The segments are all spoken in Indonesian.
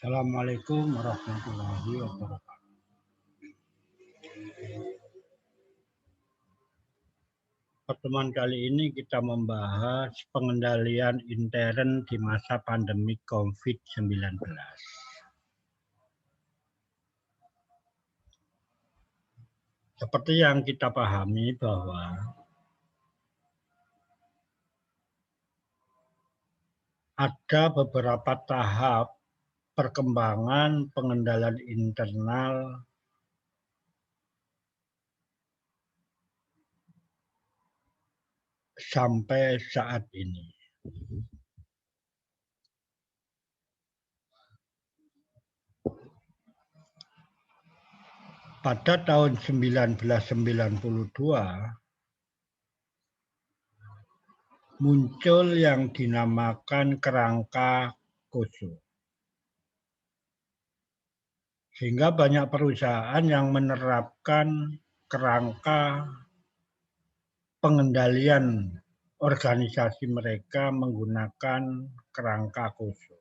Assalamualaikum warahmatullahi wabarakatuh. Pertemuan kali ini kita membahas pengendalian intern di masa pandemi COVID-19. Seperti yang kita pahami bahwa ada beberapa tahap perkembangan pengendalian internal sampai saat ini. Pada tahun 1992 muncul yang dinamakan kerangka Koso. Sehingga banyak perusahaan yang menerapkan kerangka pengendalian organisasi mereka menggunakan kerangka Koso.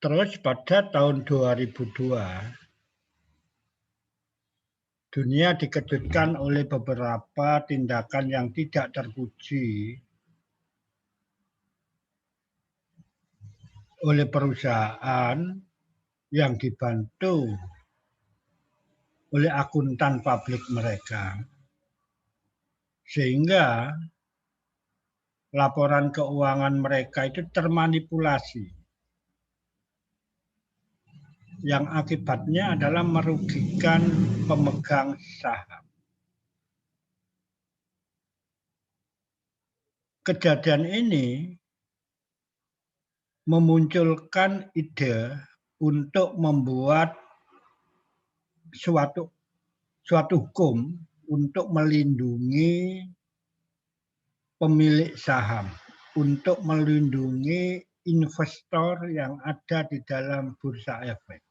Terus pada tahun 2002, dunia dikejutkan oleh beberapa tindakan yang tidak terpuji oleh perusahaan yang dibantu oleh akuntan publik mereka, sehingga laporan keuangan mereka itu termanipulasi, yang akibatnya adalah merugikan pemegang saham. Kejadian ini memunculkan ide untuk membuat suatu hukum untuk melindungi pemilik saham, untuk melindungi investor yang ada di dalam bursa efek,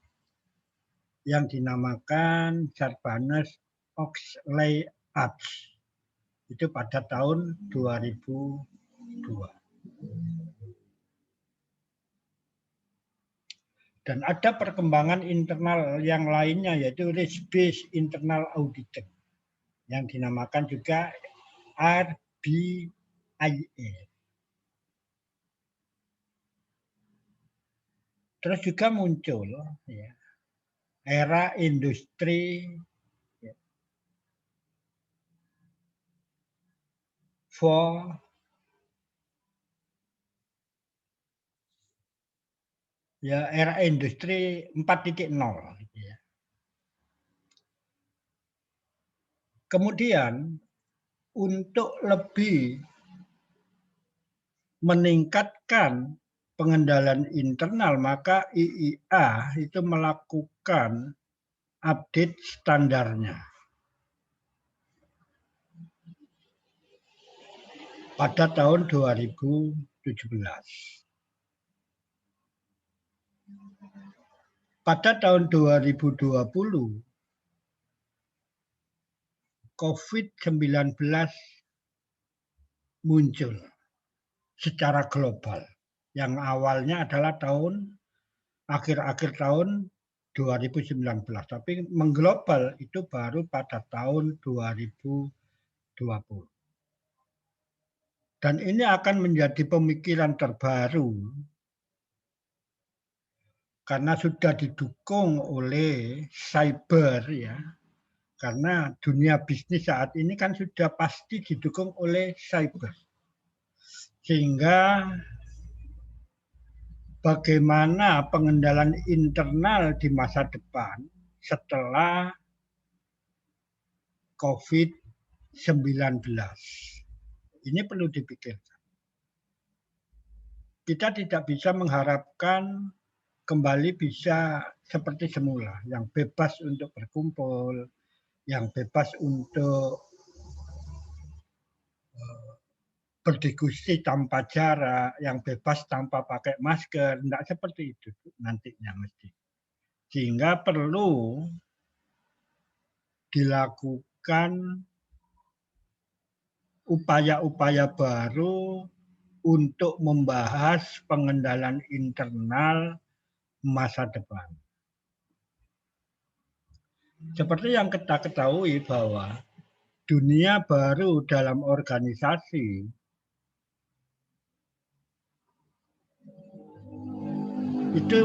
yang dinamakan Sarbanes-Oxley Act. Itu pada tahun 2002. Dan ada perkembangan internal yang lainnya, yaitu risk-based internal auditing, yang dinamakan juga RBIA. Terus juga muncul ya, era industri 4.0, ya, era industri 4.0 ya. Kemudian untuk lebih meningkatkan pengendalian internal, maka IIA itu melakukan update standarnya pada tahun 2017. Pada tahun 2020, COVID-19 muncul secara global, yang awalnya adalah akhir-akhir tahun 2019, tapi mengglobal itu baru pada tahun 2020. Dan ini akan menjadi pemikiran terbaru karena sudah didukung oleh cyber ya. Karena dunia bisnis saat ini kan sudah pasti didukung oleh cyber. Sehingga bagaimana pengendalian internal di masa depan setelah COVID-19. Ini perlu dipikirkan. Kita tidak bisa mengharapkan kembali bisa seperti semula, yang bebas untuk berkumpul, yang bebas untuk berdiskusi tanpa jarak, yang bebas tanpa pakai masker, tidak seperti itu nantinya mesti. Sehingga perlu dilakukan upaya-upaya baru untuk membahas pengendalian internal masa depan. Seperti yang kita ketahui bahwa dunia baru dalam organisasi itu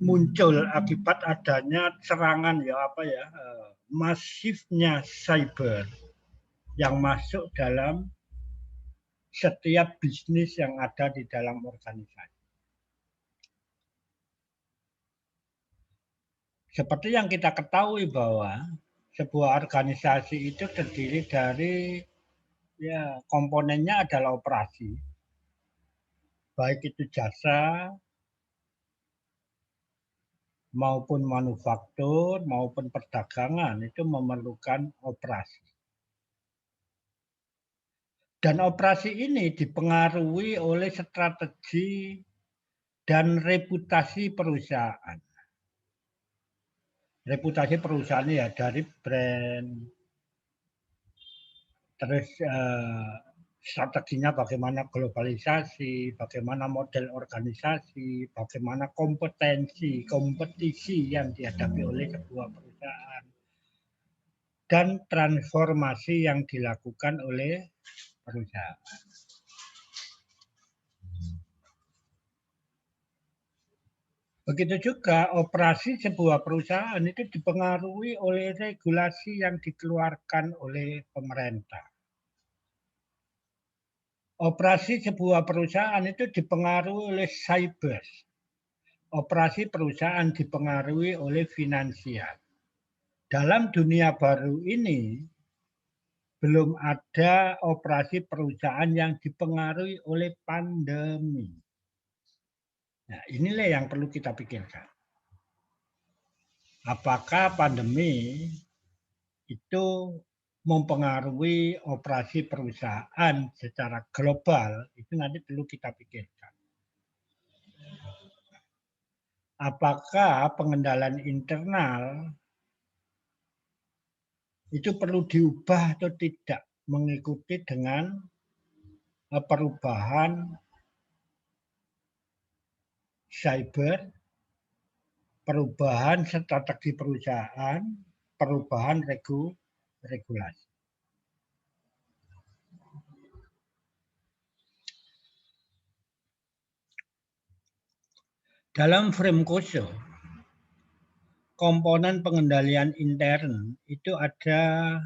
muncul akibat adanya serangan masifnya cyber yang masuk dalam setiap bisnis yang ada di dalam organisasi. Seperti yang kita ketahui bahwa sebuah organisasi itu terdiri dari komponennya adalah operasi, baik itu jasa maupun manufaktur maupun perdagangan itu memerlukan operasi. Dan operasi ini dipengaruhi oleh strategi dan reputasi perusahaan. Reputasi perusahaan ya dari brand, terus strateginya bagaimana globalisasi, bagaimana model organisasi, bagaimana kompetisi yang dihadapi oleh sebuah perusahaan, dan transformasi yang dilakukan oleh perusahaan. Begitu juga operasi sebuah perusahaan itu dipengaruhi oleh regulasi yang dikeluarkan oleh pemerintah. Operasi sebuah perusahaan itu dipengaruhi oleh cyber. Operasi perusahaan dipengaruhi oleh finansial. Dalam dunia baru ini, belum ada operasi perusahaan yang dipengaruhi oleh pandemi. Nah, inilah yang perlu kita pikirkan. Apakah pandemi itu mempengaruhi operasi perusahaan secara global, itu nanti perlu kita pikirkan. Apakah pengendalian internal itu perlu diubah atau tidak mengikuti dengan perubahan cyber, perubahan strategi perusahaan, perubahan regulasi. Dalam frame Kosho, komponen pengendalian intern itu ada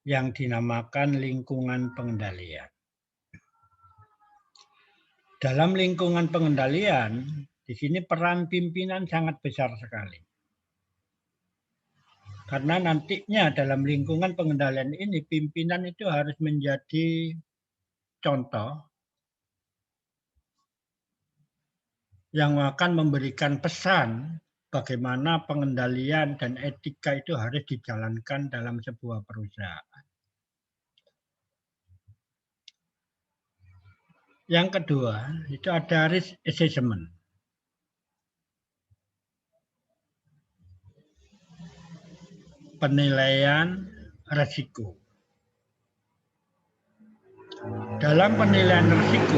yang dinamakan lingkungan pengendalian. Dalam lingkungan pengendalian, di sini peran pimpinan sangat besar sekali. Karena nantinya dalam lingkungan pengendalian ini, pimpinan itu harus menjadi contoh yang akan memberikan pesan bagaimana pengendalian dan etika itu harus dijalankan dalam sebuah perusahaan. Yang kedua, itu ada risk assessment. Penilaian risiko. Dalam penilaian risiko,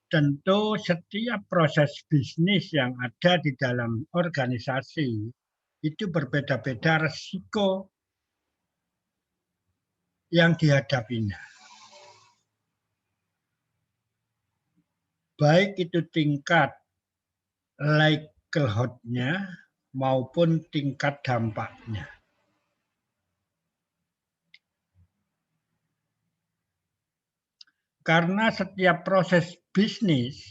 tentu setiap proses bisnis yang ada di dalam organisasi itu berbeda-beda risiko yang dihadapinya. Baik itu tingkat likelihood-nya maupun tingkat dampaknya. Karena setiap proses bisnis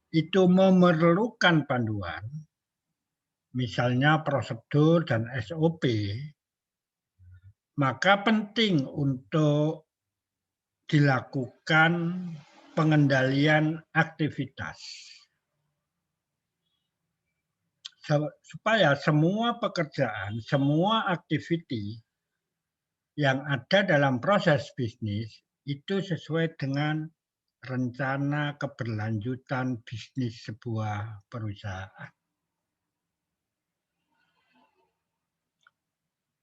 itu memerlukan panduan, misalnya prosedur dan SOP, maka penting untuk dilakukan pengendalian aktivitas. Supaya semua pekerjaan, semua aktiviti yang ada dalam proses bisnis itu sesuai dengan rencana keberlanjutan bisnis sebuah perusahaan.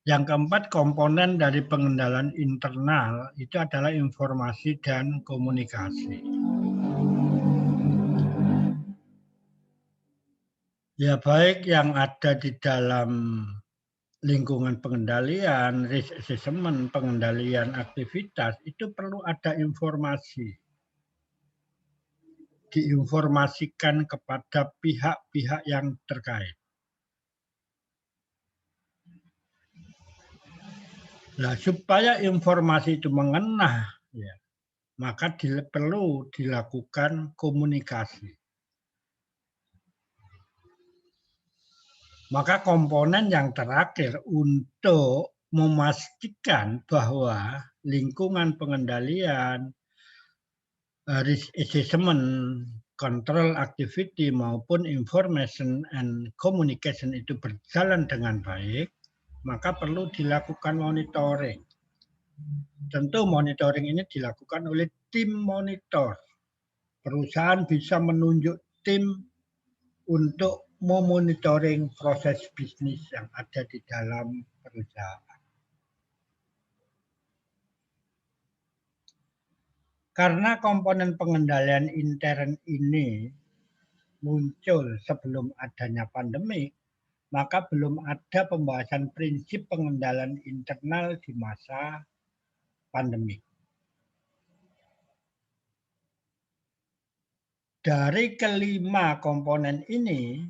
Yang keempat, komponen dari pengendalian internal itu adalah informasi dan komunikasi. Ya, baik yang ada di dalam lingkungan pengendalian, risk assessment, pengendalian aktivitas, itu perlu ada informasi. Diinformasikan kepada pihak-pihak yang terkait. Nah, supaya informasi itu mengena, ya, maka perlu dilakukan komunikasi. Maka komponen yang terakhir untuk memastikan bahwa lingkungan pengendalian, risk assessment, control activity maupun information and communication itu berjalan dengan baik, maka perlu dilakukan monitoring. Tentu monitoring ini dilakukan oleh tim monitor. Perusahaan bisa menunjuk tim untuk memonitoring proses bisnis yang ada di dalam perusahaan. Karena komponen pengendalian intern ini muncul sebelum adanya pandemi, maka belum ada pembahasan prinsip pengendalian internal di masa pandemi. Dari kelima komponen ini,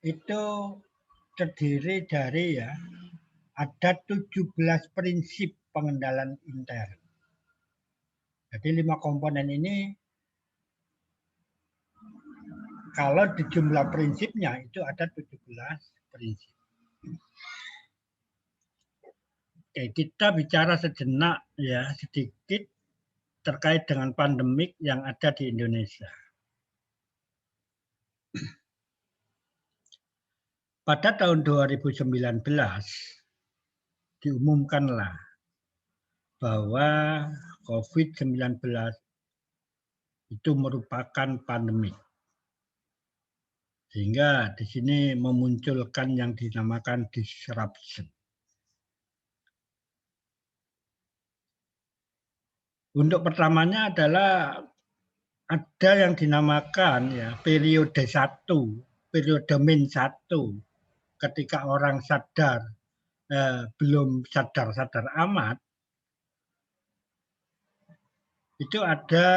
itu terdiri dari ada 17 prinsip pengendalian intern. Jadi 5 komponen ini kalau di jumlah prinsipnya itu ada 17 prinsip. Oke, kita bicara sejenak ya sedikit terkait dengan pandemik yang ada di Indonesia. Pada tahun 2019 diumumkanlah bahwa COVID-19 itu merupakan pandemi. Sehingga di sini memunculkan yang dinamakan disruption. Untuk pertamanya adalah ada yang dinamakan periode 1, periode -1, ketika orang sadar belum sadar-sadar amat, itu ada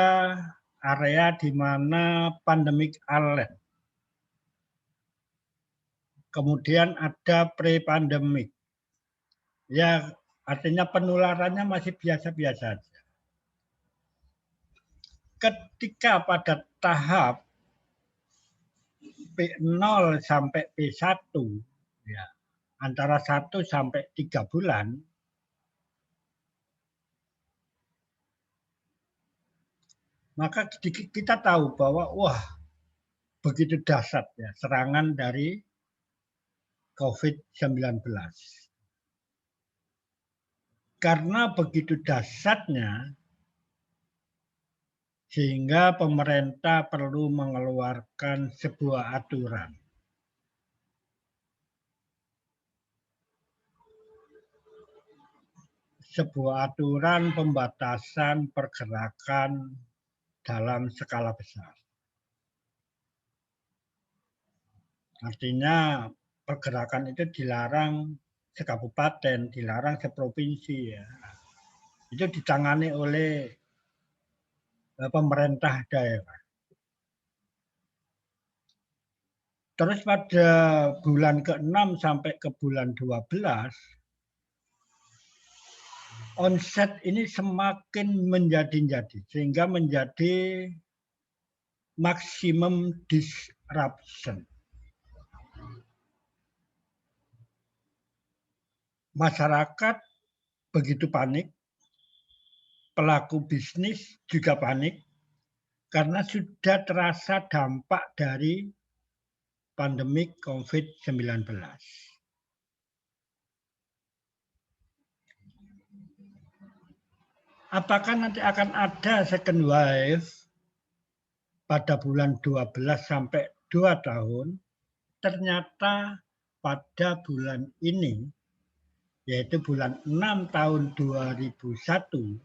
area di mana pandemic alert. Kemudian ada pre-pandemic. Ya, artinya penularannya masih biasa-biasa saja. Ketika pada tahap P0 sampai P1, ya, antara 1 sampai 3 bulan, maka kita tahu bahwa wah begitu dahsyat ya serangan dari COVID-19. Karena begitu dahsyatnya, sehingga pemerintah perlu mengeluarkan sebuah aturan. Sebuah aturan pembatasan pergerakan dalam skala besar. Artinya pergerakan itu dilarang sekabupaten, dilarang seprovinsi ya. Itu ditangani oleh pemerintah daerah. Terus pada bulan ke-6 sampai ke bulan 12, onset ini semakin menjadi-jadi, sehingga menjadi maksimum disruption. Masyarakat begitu panik, pelaku bisnis juga panik, karena sudah terasa dampak dari pandemi COVID-19. Apakah nanti akan ada second wave pada bulan 12 sampai 2 tahun? Ternyata pada bulan ini, yaitu bulan 6 tahun 2001,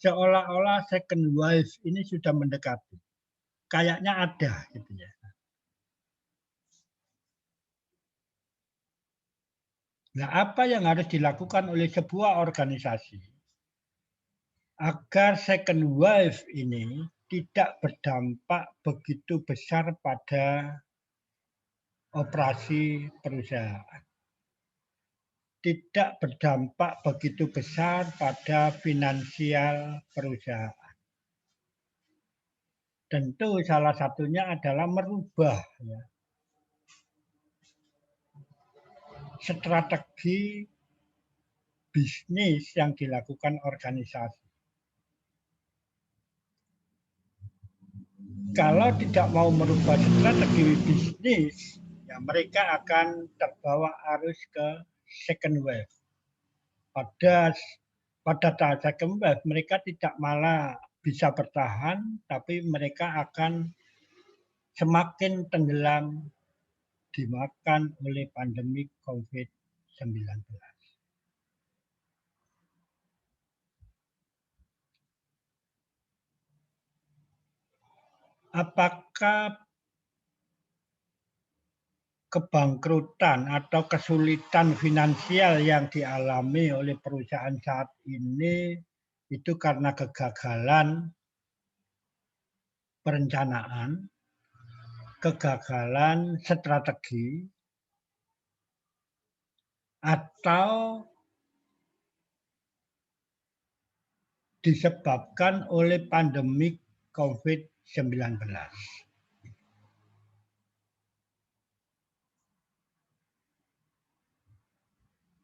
seolah-olah second wave ini sudah mendekati. Kayaknya ada gitu ya. Nah, apa yang harus dilakukan oleh sebuah organisasi agar second wave ini tidak berdampak begitu besar pada operasi perusahaan, tidak berdampak begitu besar pada finansial perusahaan. Tentu salah satunya adalah merubah ya, strategi bisnis yang dilakukan organisasi. Kalau tidak mau merubah strategi bisnis, ya mereka akan terbawa arus ke second wave. Pada tahap second wave mereka tidak malah bisa bertahan, tapi mereka akan semakin tenggelam dimakan oleh pandemi COVID-19. Apakah kebangkrutan atau kesulitan finansial yang dialami oleh perusahaan saat ini itu karena kegagalan perencanaan, kegagalan strategi, atau disebabkan oleh pandemi COVID-19.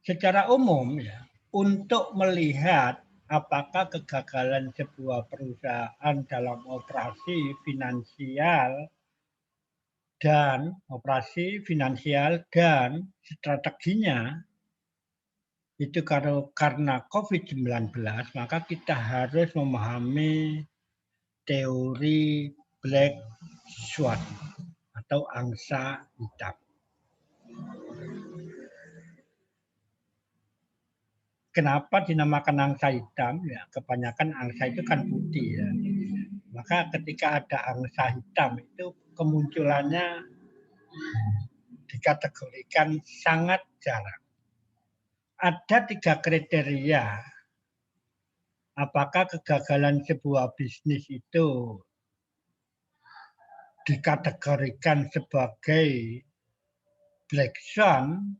Secara umum ya, untuk melihat apakah kegagalan sebuah perusahaan dalam operasi finansial dan strateginya itu karena COVID-19, maka kita harus memahami teori Black Swan atau angsa hitam. Kenapa dinamakan angsa hitam? Ya, kebanyakan angsa itu kan putih ya. Maka ketika ada angsa hitam itu kemunculannya dikategorikan sangat jarang. Ada 3 kriteria apakah kegagalan sebuah bisnis itu dikategorikan sebagai black swan.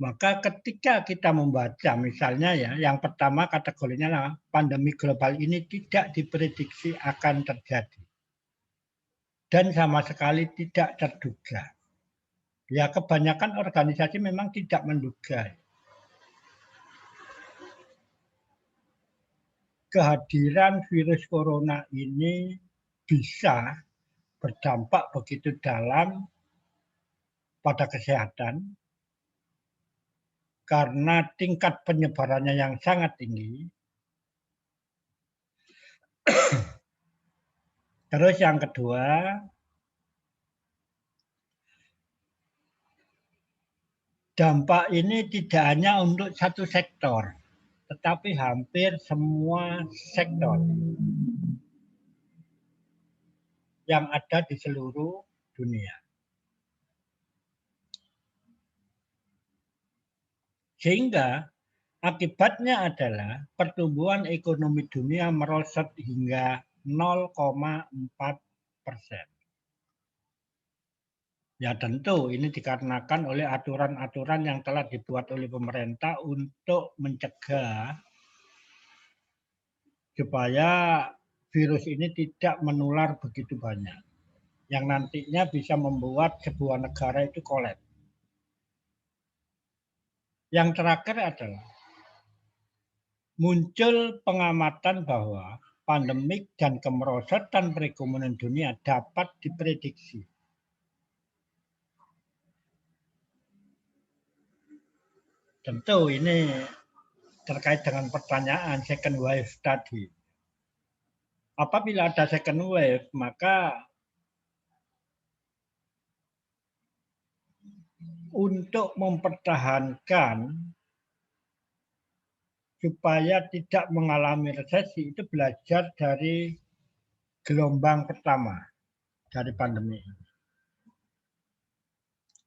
Maka ketika kita membaca misalnya ya, yang pertama kategorinya adalah pandemi global ini tidak diprediksi akan terjadi. Dan sama sekali tidak terduga. Ya kebanyakan organisasi memang tidak menduga. Kehadiran virus corona ini bisa berdampak begitu dalam pada kesehatan, karena tingkat penyebarannya yang sangat tinggi. Terus yang kedua, dampak ini tidak hanya untuk satu sektor, tetapi hampir semua sektor yang ada di seluruh dunia. Sehingga akibatnya adalah pertumbuhan ekonomi dunia merosot hingga 0,4%. Ya tentu ini dikarenakan oleh aturan-aturan yang telah dibuat oleh pemerintah untuk mencegah supaya virus ini tidak menular begitu banyak. Yang nantinya bisa membuat sebuah negara itu kolaps. Yang terakhir adalah muncul pengamatan bahwa pandemik dan kemerosotan perekonomian dunia dapat diprediksi. Tentu ini terkait dengan pertanyaan second wave tadi. Apabila ada second wave, maka untuk mempertahankan supaya tidak mengalami resesi itu belajar dari gelombang pertama dari pandemi ini.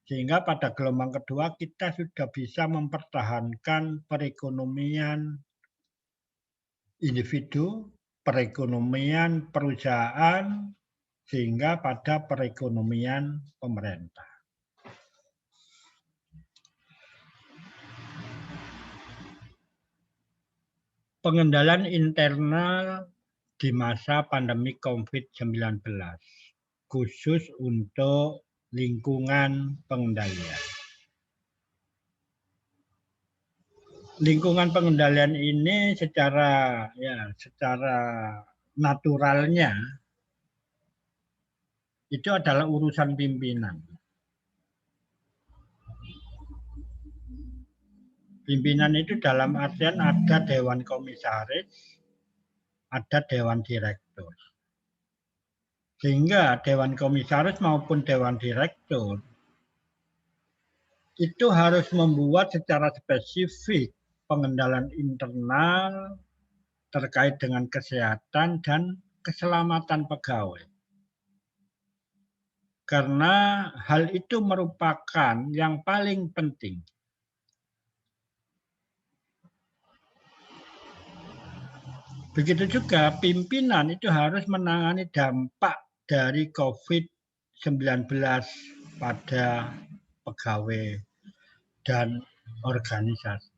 Sehingga pada gelombang kedua kita sudah bisa mempertahankan perekonomian individu, perekonomian perusahaan, sehingga pada perekonomian pemerintah. Pengendalian internal di masa pandemi COVID-19, khusus untuk lingkungan pengendalian. Lingkungan pengendalian ini secara naturalnya itu adalah urusan pimpinan. Pimpinan itu dalam artian ada dewan komisaris, ada dewan direktur. Sehingga dewan komisaris maupun dewan direktur itu harus membuat secara spesifik pengendalian internal terkait dengan kesehatan dan keselamatan pegawai. Karena hal itu merupakan yang paling penting. Begitu juga pimpinan itu harus menangani dampak dari COVID-19 pada pegawai dan organisasi.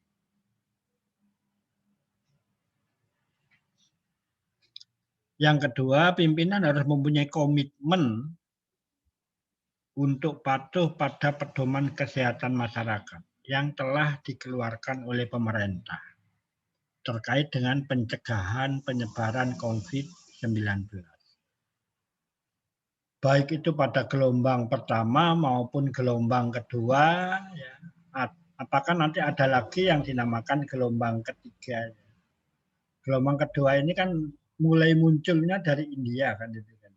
Yang kedua, pimpinan harus mempunyai komitmen untuk patuh pada pedoman kesehatan masyarakat yang telah dikeluarkan oleh pemerintah terkait dengan pencegahan penyebaran COVID-19. Baik itu pada gelombang pertama maupun gelombang kedua, ya, apakah nanti ada lagi yang dinamakan gelombang ketiga. Gelombang kedua ini kan mulai munculnya dari India kan itu kan.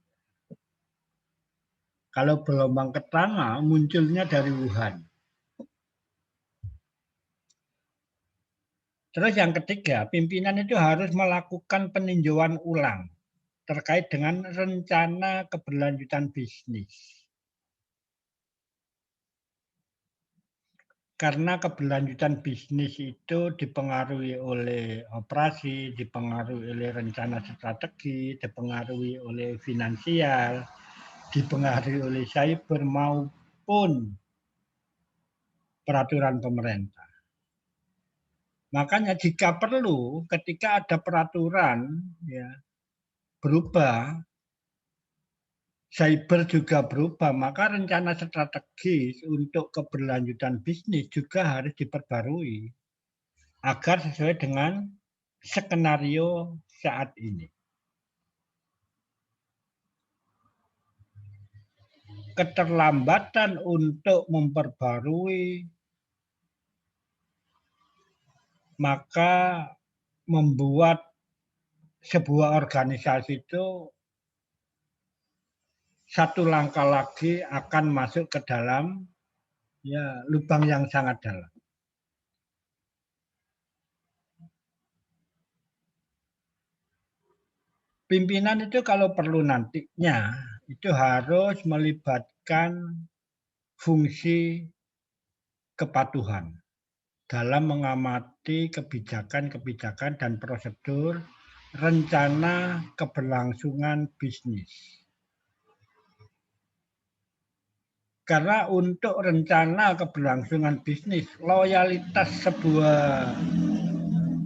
Kalau gelombang pertama munculnya dari Wuhan. Terus yang ketiga, pimpinan itu harus melakukan peninjauan ulang terkait dengan rencana keberlanjutan bisnis. Karena keberlanjutan bisnis itu dipengaruhi oleh operasi, dipengaruhi oleh rencana strategi, dipengaruhi oleh finansial, dipengaruhi oleh cyber maupun peraturan pemerintah. Makanya jika perlu ketika ada peraturan ya berubah, cyber juga berubah, maka rencana strategis untuk keberlanjutan bisnis juga harus diperbarui agar sesuai dengan skenario saat ini. Keterlambatan untuk memperbarui maka membuat sebuah organisasi itu satu langkah lagi akan masuk ke dalam ya lubang yang sangat dalam. Pimpinan itu kalau perlu nantinya itu harus melibatkan fungsi kepatuhan dalam mengamati kebijakan-kebijakan dan prosedur rencana keberlangsungan bisnis. Karena untuk rencana keberlangsungan bisnis, loyalitas sebuah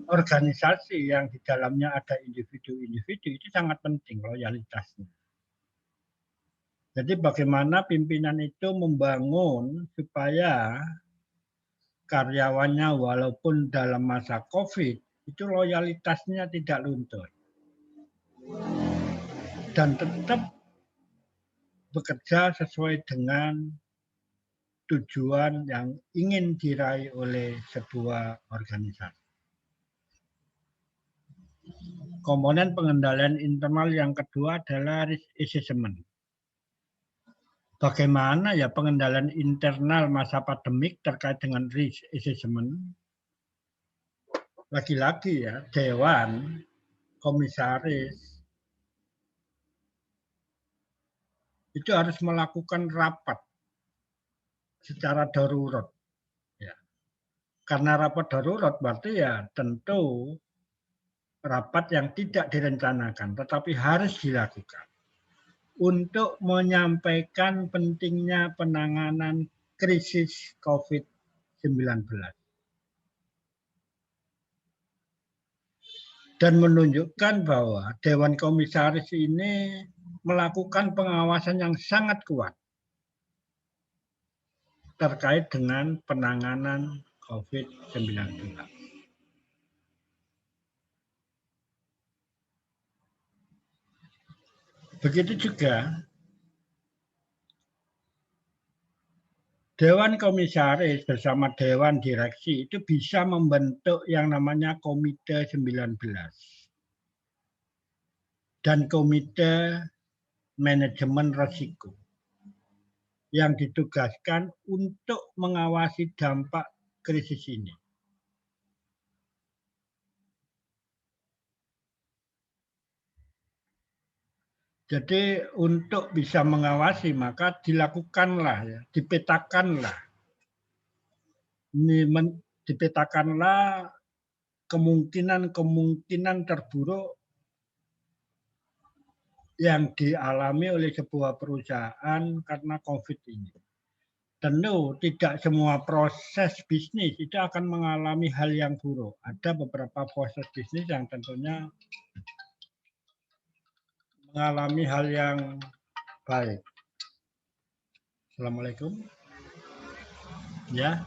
organisasi yang di dalamnya ada individu-individu itu sangat penting loyalitasnya. Jadi bagaimana pimpinan itu membangun supaya karyawannya walaupun dalam masa COVID itu loyalitasnya tidak luntur dan tetap bekerja sesuai dengan tujuan yang ingin diraih oleh sebuah organisasi. Komponen pengendalian internal yang kedua adalah risk assessment. bagaimana ya pengendalian internal masa pandemik terkait dengan risk assessment. Lagi-lagi ya, dewan, komisaris, itu harus melakukan rapat secara darurat. Ya. Karena rapat darurat berarti ya tentu rapat yang tidak direncanakan, tetapi harus dilakukan untuk menyampaikan pentingnya penanganan krisis COVID-19 dan menunjukkan bahwa Dewan Komisaris ini melakukan pengawasan yang sangat kuat terkait dengan penanganan COVID-19. Begitu juga Dewan Komisaris bersama Dewan Direksi itu bisa membentuk yang namanya Komite 19 dan Komite Manajemen Risiko yang ditugaskan untuk mengawasi dampak krisis ini. Jadi untuk bisa mengawasi maka dilakukanlah ya, dipetakanlah kemungkinan terburuk yang dialami oleh sebuah perusahaan karena COVID ini. Tentu tidak semua proses bisnis itu akan mengalami hal yang buruk. Ada beberapa proses bisnis yang tentunya mengalami hal yang baik. Assalamualaikum. Ya.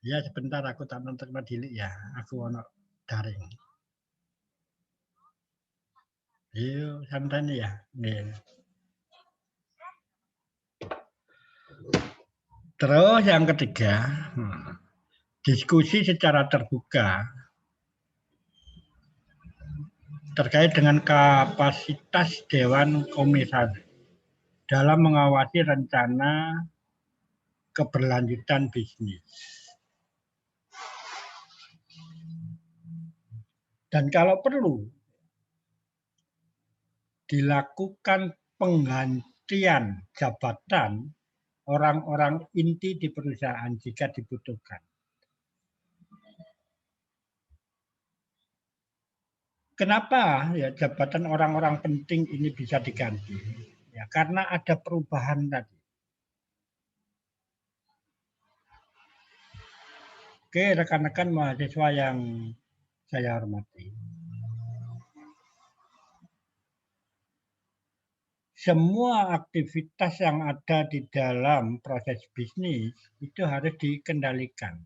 Ya sebentar aku tak nonton dilik ya. Aku ono daring. Yuk santai ya. Nih. Terus yang ketiga, diskusi secara terbuka terkait dengan kapasitas Dewan Komisaris dalam mengawasi rencana keberlanjutan bisnis. Dan kalau perlu dilakukan penggantian jabatan orang-orang inti di perusahaan jika dibutuhkan. Kenapa ya jabatan orang-orang penting ini bisa diganti? Ya karena ada perubahan tadi. Oke, rekan-rekan mahasiswa yang saya hormati. Semua aktivitas yang ada di dalam proses bisnis itu harus dikendalikan.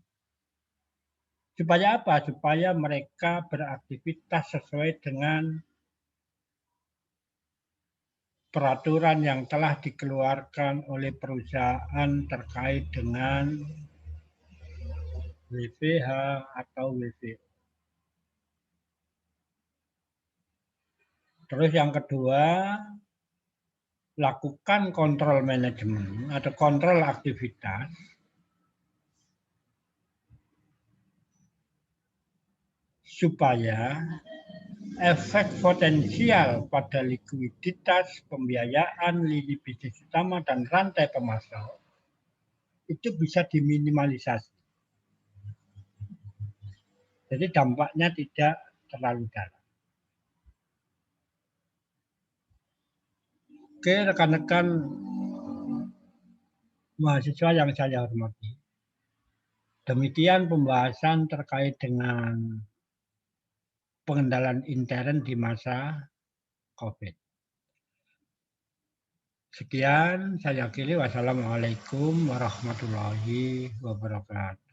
Supaya apa? Supaya mereka beraktivitas sesuai dengan peraturan yang telah dikeluarkan oleh perusahaan terkait dengan WFH atau WFO. Terus yang kedua, lakukan kontrol manajemen atau kontrol aktivitas supaya efek potensial pada likuiditas, pembiayaan, lini bisnis utama, dan rantai pemasok itu bisa diminimalisasi. Jadi dampaknya tidak terlalu dalam. Oke, rekan-rekan mahasiswa yang saya hormati. Demikian pembahasan terkait dengan pengendalian intern di masa COVID. Sekian, saya akhiri. Wassalamualaikum warahmatullahi wabarakatuh.